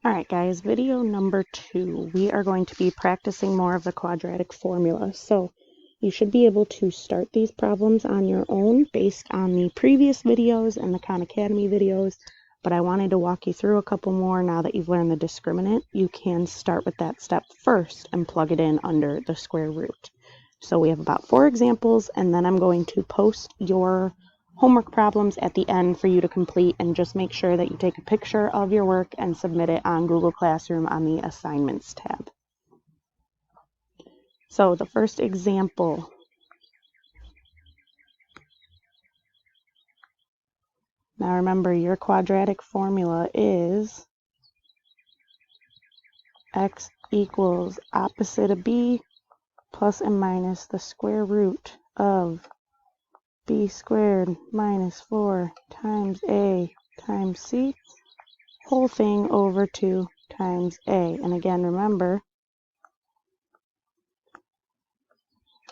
Alright guys, video number 2. We are going to be practicing more of the quadratic formula. So you should be able to start these problems on your own based on the previous videos and the Khan Academy videos. But I wanted to walk you through a couple more now that you've learned the discriminant. You can start with that step first and plug it in under the square root. So we have about 4 examples, and then I'm going to post your homework problems at the end for you to complete, and just make sure that you take a picture of your work and submit it on Google Classroom on the Assignments tab. So the first example, now remember your quadratic formula is x equals opposite of b plus and minus the square root of b squared minus 4 times a times c whole thing over 2 times a. And again, remember,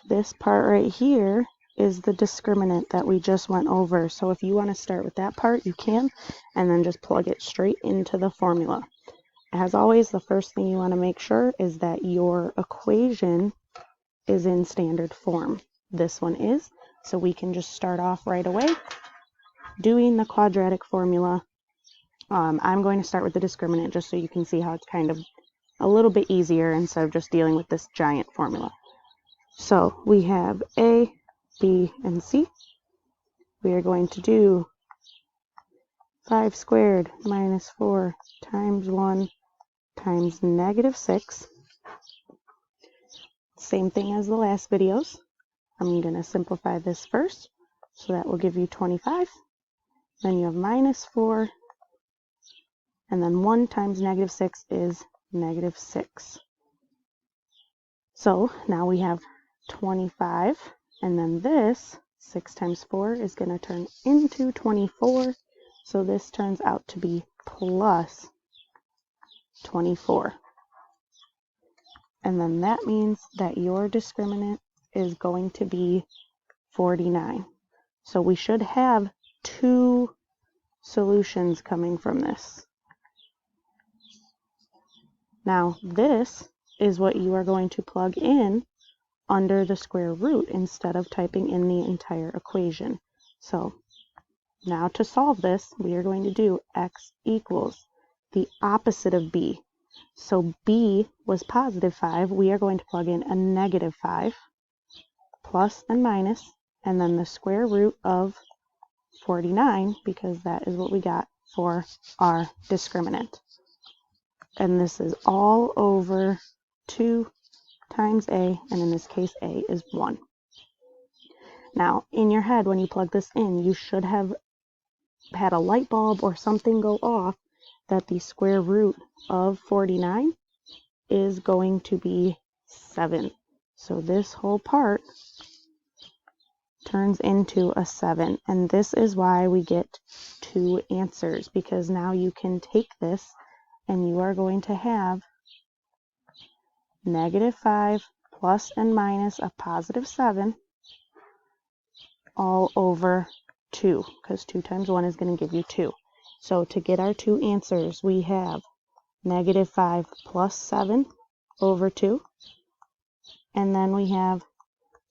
this part right here is the discriminant that we just went over. So if you want to start with that part, you can, and then just plug it straight into the formula. As always, the first thing you want to make sure is that your equation is in standard form. This one is, so we can just start off right away doing the quadratic formula. I'm going to start with the discriminant just so you can see how it's kind of a little bit easier instead of just dealing with this giant formula. So we have a, b, and c. We are going to do 5 squared minus 4 times 1 times negative 6. Same thing as the last videos. I'm going to simplify this first, so that will give you 25. Then you have minus 4, and then 1 times negative 6 is negative 6. So now we have 25, and then this 6 times 4 is going to turn into 24, so this turns out to be plus 24. And then that means that your discriminant is going to be 49. So we should have 2 solutions coming from this. Now this is what you are going to plug in under the square root instead of typing in the entire equation. So now to solve this, we are going to do x equals the opposite of b. So b was positive 5. We are going to plug in a negative 5, plus and minus, and then the square root of 49, because that is what we got for our discriminant. And this is all over 2 times a, and in this case a is 1. Now in your head, when you plug this in, you should have had a light bulb or something go off that the square root of 49 is going to be 7. So this whole part turns into a 7, and this is why we get 2 answers, because now you can take this and you are going to have negative 5 plus and minus a positive 7 all over 2, because 2 times 1 is going to give you 2. So to get our 2 answers, we have negative 5 plus 7 over 2, and then we have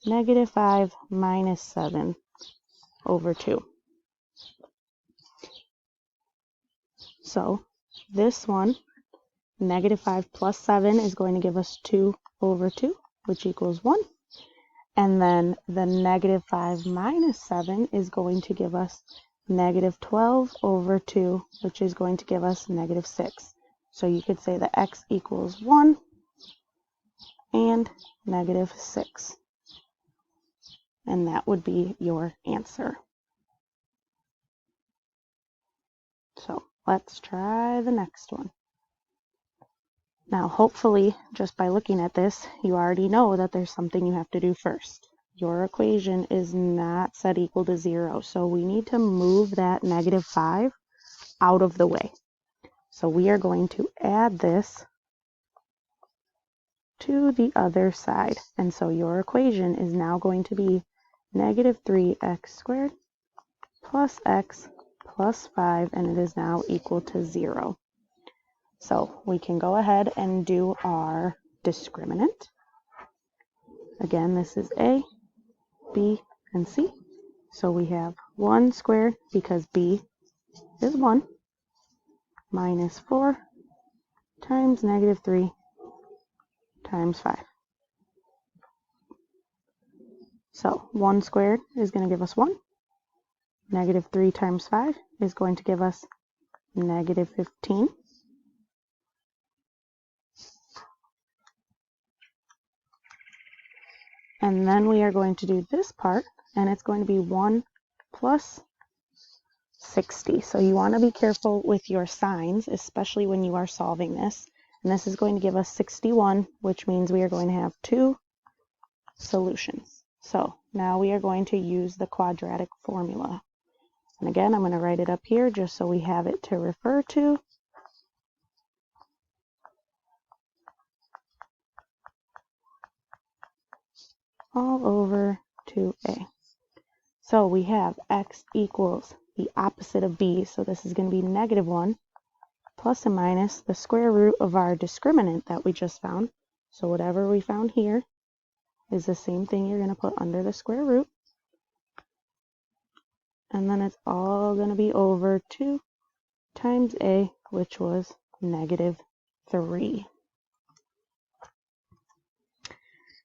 negative 5 minus 7 over 2. So this one, negative 5 plus 7 is going to give us 2 over 2, which equals 1. And then the negative 5 minus 7 is going to give us negative 12 over 2, which is going to give us negative 6. So you could say that x equals 1 and negative 6. And that would be your answer. So let's try the next one. Now, hopefully, just by looking at this, you already know that there's something you have to do first. Your equation is not set equal to 0, so we need to move that negative 5 out of the way. So we are going to add this to the other side. And so your equation is now going to be negative 3x squared plus x plus 5, and it is now equal to 0. So we can go ahead and do our discriminant. Again, this is A, B, and C. So we have 1 squared, because B is 1, minus 4 times negative 3 times 5. So 1 squared is going to give us 1. Negative 3 times 5 is going to give us negative 15. And then we are going to do this part, and it's going to be 1 plus 60. So you want to be careful with your signs, especially when you are solving this. And this is going to give us 61, which means we are going to have 2 solutions. So now we are going to use the quadratic formula. And again, I'm going to write it up here just so we have it to refer to. All over 2a. So we have x equals the opposite of b, so this is going to be negative 1, plus and minus the square root of our discriminant that we just found. So whatever we found here is the same thing you're going to put under the square root. And then it's all going to be over 2 times a, which was negative 3.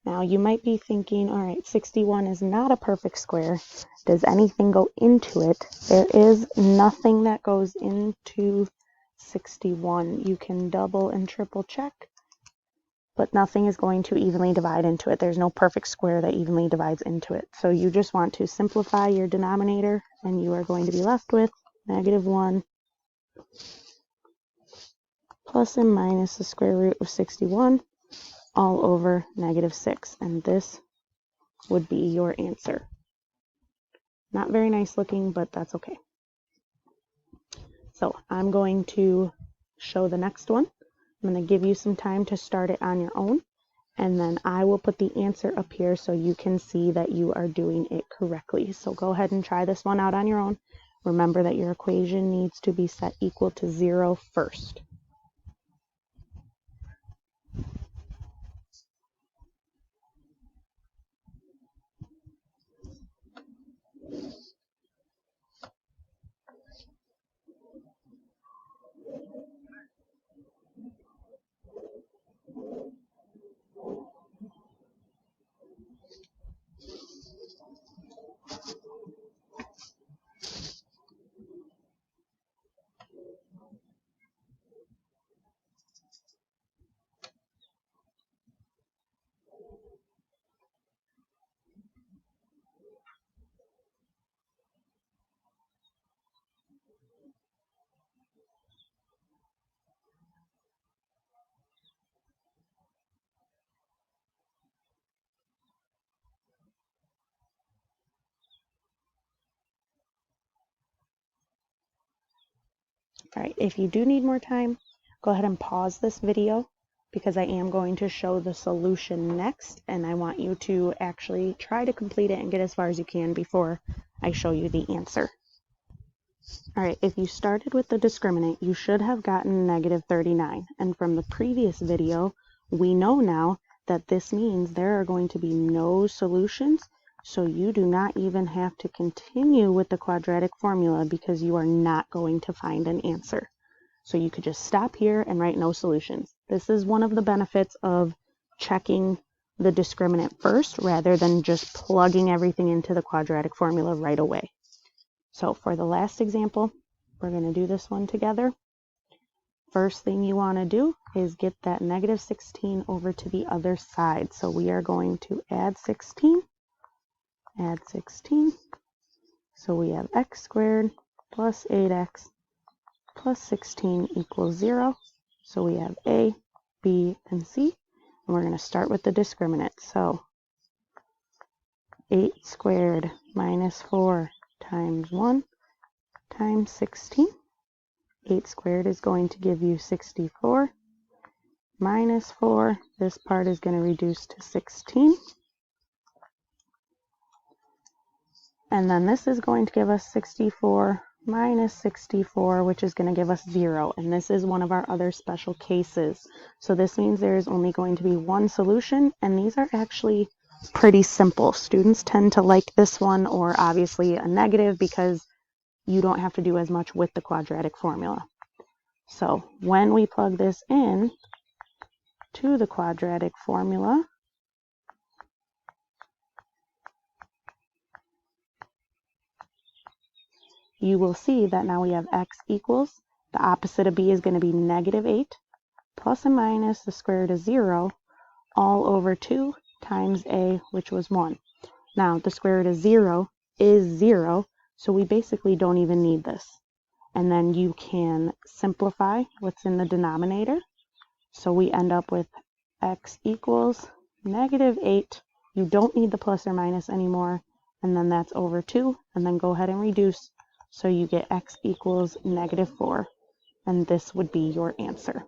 Now you might be thinking, all right, 61 is not a perfect square. Does anything go into it? There is nothing that goes into 61. You can double and triple check, but nothing is going to evenly divide into it. There's no perfect square that evenly divides into it. So you just want to simplify your denominator, and you are going to be left with negative 1 plus and minus the square root of 61 all over negative 6. And this would be your answer. Not very nice looking, but that's okay. So I'm going to show the next one. I'm going to give you some time to start it on your own, and then I will put the answer up here so you can see that you are doing it correctly. So go ahead and try this one out on your own. Remember that your equation needs to be set equal to 0 first. All right, if you do need more time, go ahead and pause this video, because I am going to show the solution next, and I want you to actually try to complete it and get as far as you can before I show you the answer. All right, if you started with the discriminant, you should have gotten negative 39. And from the previous video, we know now that this means there are going to be no solutions, so you do not even have to continue with the quadratic formula because you are not going to find an answer. So you could just stop here and write no solutions. This is one of the benefits of checking the discriminant first rather than just plugging everything into the quadratic formula right away. So for the last example, we're going to do this one together. First thing you want to do is get that negative 16 over to the other side. So we are going to add 16. So we have x squared plus 8x plus 16 equals 0. So we have a, b, and c. And we're going to start with the discriminant. So 8 squared minus 4 times 1 times 16. 8 squared is going to give you 64. Minus 4, this part is going to reduce to 16. And then this is going to give us 64 minus 64, which is going to give us 0. And this is one of our other special cases. So this means there is only going to be one solution, and these are actually pretty simple. Students tend to like this one, or obviously a negative, because you don't have to do as much with the quadratic formula. So when we plug this in to the quadratic formula, you will see that now we have x equals, the opposite of b is going to be negative 8, plus and minus the square root of 0, all over 2 times a, which was 1. Now, the square root of 0 is 0, so we basically don't even need this. And then you can simplify what's in the denominator. So we end up with x equals negative 8. You don't need the plus or minus anymore. And then that's over 2. And then go ahead and reduce. So you get x equals negative 4. And this would be your answer.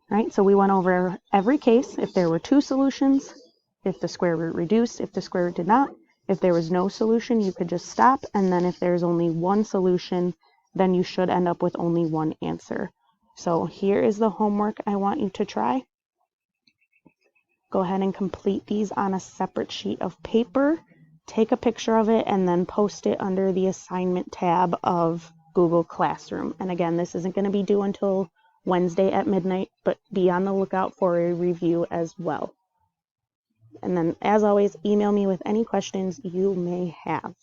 Right, so we went over every case. If there were two solutions, if the square root reduced, if the square root did not. If there was no solution, you could just stop. And then if there's only one solution, then you should end up with only one answer. So here is the homework I want you to try. Go ahead and complete these on a separate sheet of paper. Take a picture of it and then post it under the assignment tab of Google Classroom. And again, this isn't going to be due until Wednesday at midnight, but be on the lookout for a review as well. And then, as always, email me with any questions you may have.